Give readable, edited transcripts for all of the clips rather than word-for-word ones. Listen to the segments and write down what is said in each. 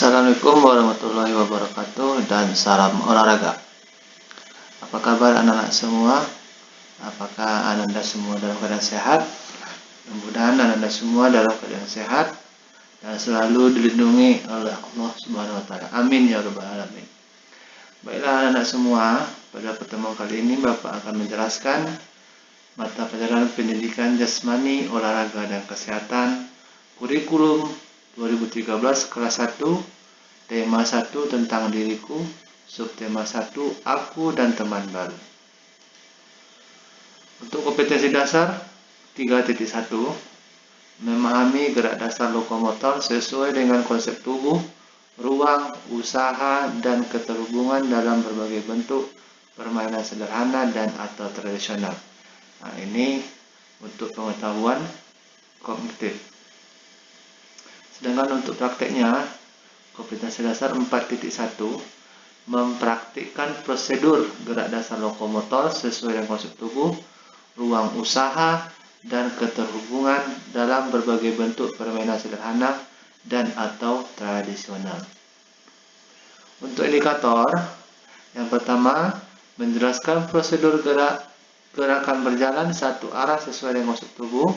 Assalamualaikum warahmatullahi wabarakatuh dan salam olahraga. Apa kabar anak-anak semua? Apakah Ananda semua dalam keadaan sehat? Mudah-mudahan Ananda semua dalam keadaan sehat dan selalu dilindungi oleh Allah Subhanahu wa taala. Amin ya rabbal alamin. Baiklah anak-anak semua, pada pertemuan kali ini Bapak akan menjelaskan mata pelajaran pendidikan jasmani, olahraga dan kesehatan kurikulum 2013 kelas 1. Tema 1 tentang diriku, subtema 1 aku dan teman baru. Untuk kompetensi dasar 3.1 memahami gerak dasar lokomotor sesuai dengan konsep tubuh, ruang, usaha, dan keterhubungan dalam berbagai bentuk permainan sederhana dan atau tradisional. Nah, ini untuk pengetahuan kognitif. Sedangkan untuk prakteknya kompetensi dasar 4.1 mempraktikkan prosedur gerak dasar lokomotor sesuai dengan konsep tubuh, ruang usaha, dan keterhubungan dalam berbagai bentuk permainan sederhana dan atau tradisional. Untuk indikator, yang pertama menjelaskan prosedur gerakan berjalan satu arah sesuai dengan konsep tubuh,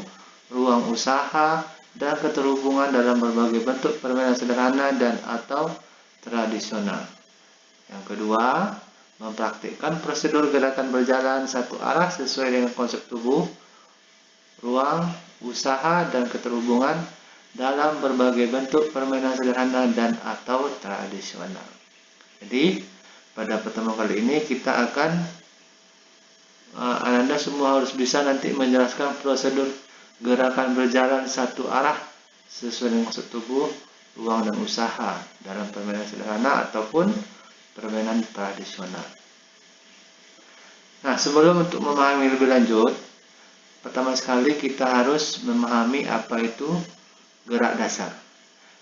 ruang usaha, dan keterhubungan dalam berbagai bentuk permainan sederhana dan atau tradisional. Yang kedua, mempraktikkan prosedur gerakan berjalan satu arah sesuai dengan konsep tubuh, ruang, usaha, dan keterhubungan dalam berbagai bentuk permainan sederhana dan atau tradisional. Jadi, pada pertemuan kali ini kita akan Anda semua harus bisa nanti menjelaskan prosedur gerakan berjalan satu arah sesuai dengan konsep tubuh, ruang, dan usaha dalam permainan sederhana ataupun permainan tradisional. Nah, sebelum untuk memahami lebih lanjut, pertama sekali kita harus memahami apa itu gerak dasar.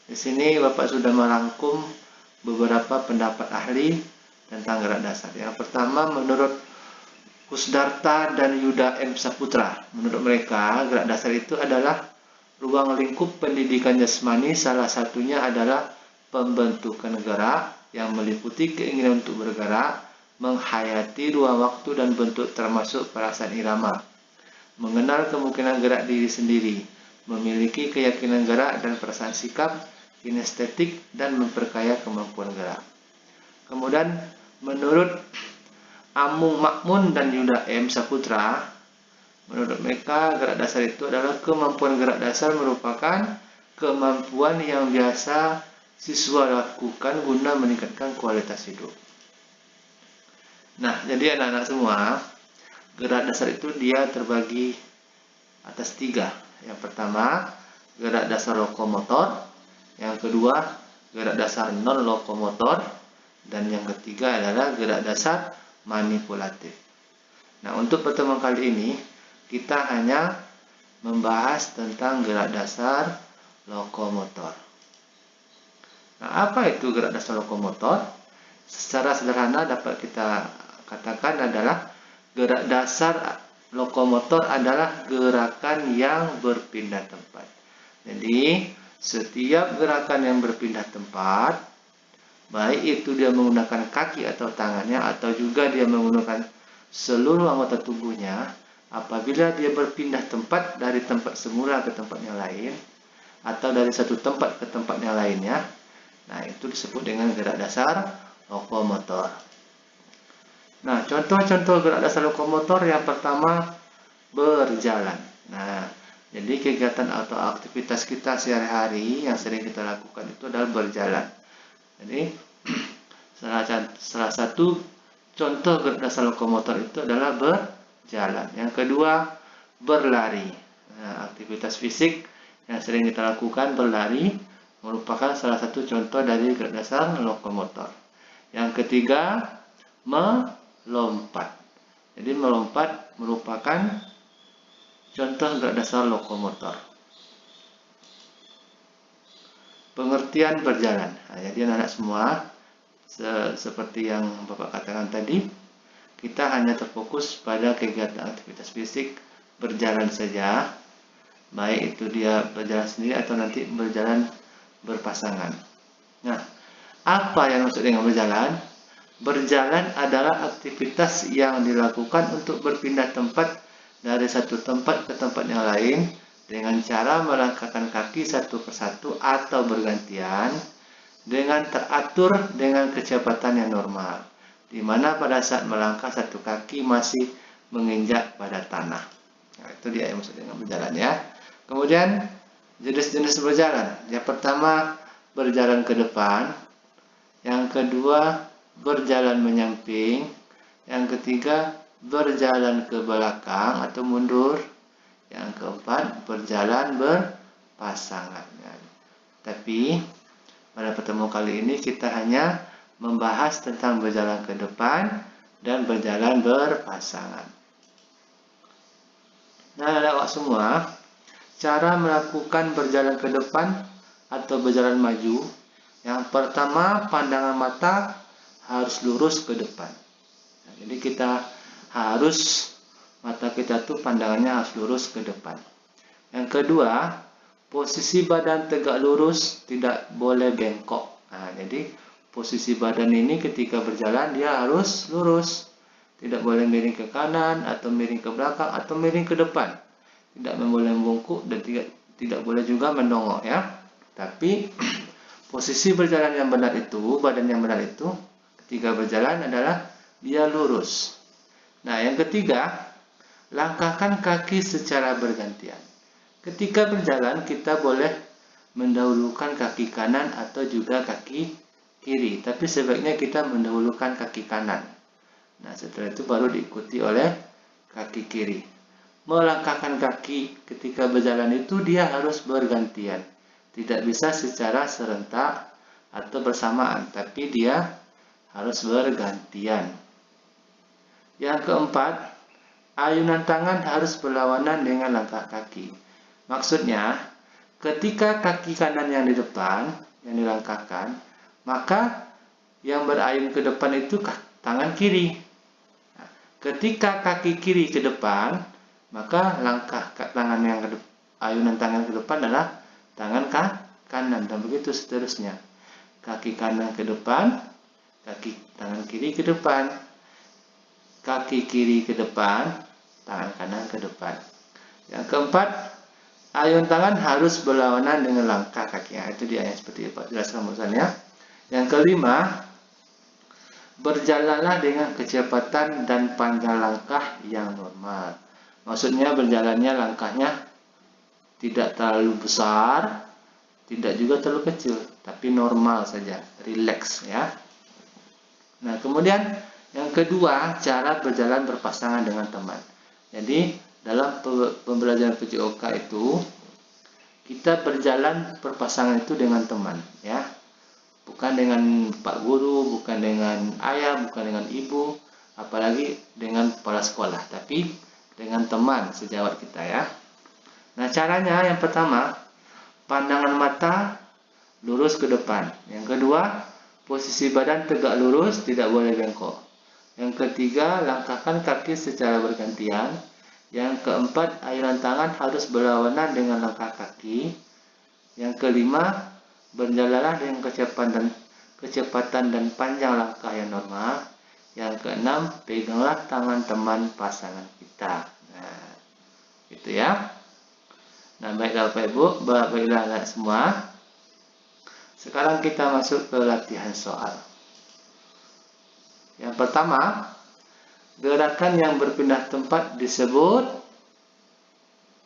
Di sini Bapak sudah merangkum beberapa pendapat ahli tentang gerak dasar. Yang pertama, menurut Kusdarta dan Yuda M. Saputra, menurut mereka gerak dasar itu adalah ruang lingkup pendidikan jasmani, salah satunya adalah pembentukan gerak yang meliputi keinginan untuk bergerak, menghayati ruang waktu dan bentuk termasuk perasaan irama, mengenal kemungkinan gerak diri sendiri, memiliki keyakinan gerak dan perasaan sikap, kinestetik, dan memperkaya kemampuan gerak. Kemudian menurut Amung Makmun dan Yuda M. Saputra, menurut mereka gerak dasar itu adalah kemampuan gerak dasar merupakan kemampuan yang biasa siswa lakukan guna meningkatkan kualitas hidup. Nah, jadi anak-anak semua, gerak dasar itu dia terbagi atas 3. Yang pertama, gerak dasar lokomotor. Yang kedua, gerak dasar non lokomotor. Dan yang ketiga adalah gerak dasar manipulatif. Nah, untuk pertemuan kali ini kita hanya membahas tentang gerak dasar lokomotor. Nah, apa itu gerak dasar lokomotor? Secara sederhana dapat kita katakan adalah gerak dasar lokomotor adalah gerakan yang berpindah tempat. Jadi, setiap gerakan yang berpindah tempat, baik itu dia menggunakan kaki atau tangannya atau juga dia menggunakan seluruh anggota tubuhnya, apabila dia berpindah tempat dari tempat semula ke tempat yang lain atau dari satu tempat ke tempat yang lainnya, nah itu disebut dengan gerak dasar lokomotor. Nah, contoh-contoh gerak dasar lokomotor yang pertama berjalan. Nah, jadi kegiatan atau aktivitas kita sehari-hari yang sering kita lakukan itu adalah berjalan. Jadi salah satu contoh gerak dasar lokomotor itu adalah berjalan. Yang kedua, berlari. Nah, aktivitas fisik yang sering kita lakukan berlari merupakan salah satu contoh dari gerak dasar lokomotor. Yang ketiga, melompat. Jadi melompat merupakan contoh gerak dasar lokomotor. Pengertian berjalan. Nah, jadi anak-anak semua, seperti yang Bapak katakan tadi, kita hanya terfokus pada kegiatan aktivitas fisik berjalan saja, baik itu dia berjalan sendiri atau nanti berjalan berpasangan. Nah, apa yang maksud dengan berjalan? Berjalan adalah aktivitas yang dilakukan untuk berpindah tempat dari satu tempat ke tempat yang lain dengan cara melangkahkan kaki satu persatu atau bergantian dengan teratur dengan kecepatan yang normal, di mana pada saat melangkah satu kaki masih menginjak pada tanah. Nah, itu dia yang maksud dengan berjalan ya. Kemudian jenis-jenis berjalan. Yang pertama berjalan ke depan, yang kedua berjalan menyamping, yang ketiga berjalan ke belakang atau mundur, yang keempat berjalan berpasangan. Tapi pada pertemuan kali ini kita hanya membahas tentang berjalan ke depan dan berjalan berpasangan. Nah, anak-anak semua, cara melakukan berjalan ke depan atau berjalan maju, yang pertama pandangan mata harus lurus ke depan. Nah, jadi kita harus, mata kita tuh pandangannya harus lurus ke depan. Yang kedua, posisi badan tegak lurus, tidak boleh bengkok. Nah, jadi posisi badan ini ketika berjalan dia harus lurus. Tidak boleh miring ke kanan atau miring ke belakang atau miring ke depan. Tidak boleh membungkuk dan tidak boleh juga mendongak ya. Tapi posisi berjalan yang benar itu, badan yang benar itu ketika berjalan adalah dia lurus. Nah, yang ketiga, langkahkan kaki secara bergantian. Ketika berjalan kita boleh mendahulukan kaki kanan atau juga kaki kiri, tapi sebaiknya kita mendahulukan kaki kanan. Nah, setelah itu baru diikuti oleh kaki kiri. Melangkahkan kaki ketika berjalan itu dia harus bergantian. Tidak bisa secara serentak atau bersamaan, tapi dia harus bergantian. Yang keempat, ayunan tangan harus berlawanan dengan langkah kaki. Maksudnya, ketika kaki kanan yang di depan, yang dilangkahkan, maka yang berayun ke depan itu tangan kiri. Ketika kaki kiri ke depan, maka langkah tangan yang ayunan tangan ke depan adalah tangan kanan, dan begitu seterusnya. Kaki kanan ke depan, tangan kiri ke depan. Kaki kiri ke depan, tangan kanan ke depan. Yang keempat, ayun tangan harus berlawanan dengan langkah kaki. Itu dia yang seperti Pak jelaskan barusan ya. Yang kelima, berjalanlah dengan kecepatan dan panjang langkah yang normal. Maksudnya berjalannya langkahnya tidak terlalu besar, tidak juga terlalu kecil, tapi normal saja, relax ya. Nah, kemudian yang kedua, cara berjalan berpasangan dengan teman. Jadi, dalam pembelajaran PJOK itu, kita berjalan berpasangan itu dengan teman ya. Bukan dengan Pak Guru, bukan dengan ayah, bukan dengan ibu, apalagi dengan kepala sekolah, tapi dengan teman sejawat kita ya. Nah, caranya yang pertama, pandangan mata lurus ke depan. Yang kedua, posisi badan tegak lurus, tidak boleh bengkok. Yang ketiga, langkahkan kaki secara bergantian. Yang keempat, ayunan tangan harus berlawanan dengan langkah kaki. Yang kelima, berjalanlah dengan kecepatan dan panjang langkah yang normal. Yang keenam, peganglah tangan teman pasangan kita. Nah, gitu ya. Nah, baiklah Bapak Ibu, baiklah anak semua. Sekarang kita masuk ke latihan soal. Yang pertama, gerakan yang berpindah tempat disebut.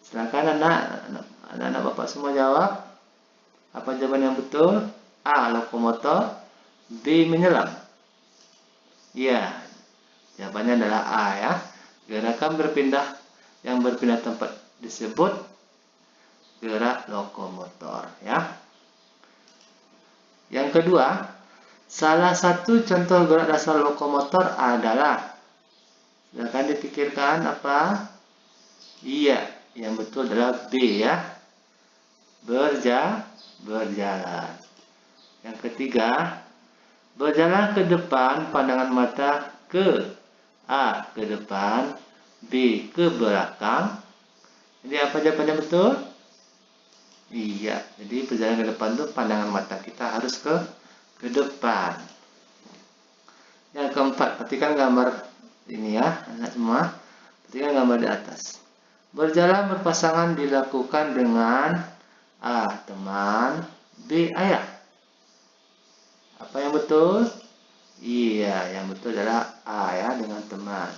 Silakan anak-anak Bapak semua jawab. Apa jawaban yang betul? A. Lokomotor. B. Menyelam. Ya, jawabannya adalah A ya. Gerakan yang berpindah tempat disebut gerak lokomotor ya. Yang kedua, salah satu contoh gerak dasar lokomotor adalah. Silakan dipikirkan apa? Iya, yang betul adalah B ya. Berjalan. Yang ketiga, berjalan ke depan, pandangan mata ke A ke depan, B ke belakang. Jadi apa jawabannya betul? Iya, jadi berjalan ke depan itu pandangan mata kita harus ke ke depan. Yang keempat, perhatikan gambar ini ya, anak semua. Perhatikan gambar di atas. Berjalan berpasangan dilakukan dengan A. Teman, B. Ayah. Apa yang betul? Iya, yang betul adalah A ya, dengan teman.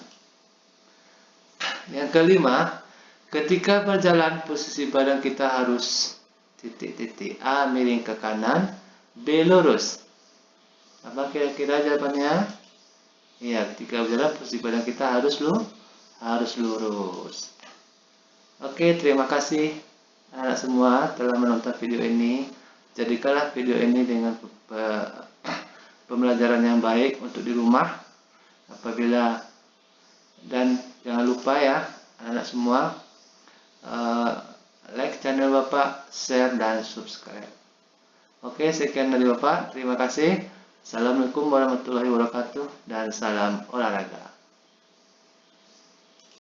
Yang kelima, ketika berjalan posisi badan kita harus titik-titik. A miring ke kanan, B lurus. Apa kira-kira jawabannya? Iya, ketika berjalan posisi badan kita harus lurus. Oke, terima kasih anak semua telah menonton video ini. Jadikanlah video ini dengan pembelajaran yang baik untuk di rumah. Dan jangan lupa ya anak semua, like channel Bapak, share dan subscribe. Oke, sekian dari Bapak. Terima kasih. Assalamualaikum warahmatullahi wabarakatuh dan salam olahraga.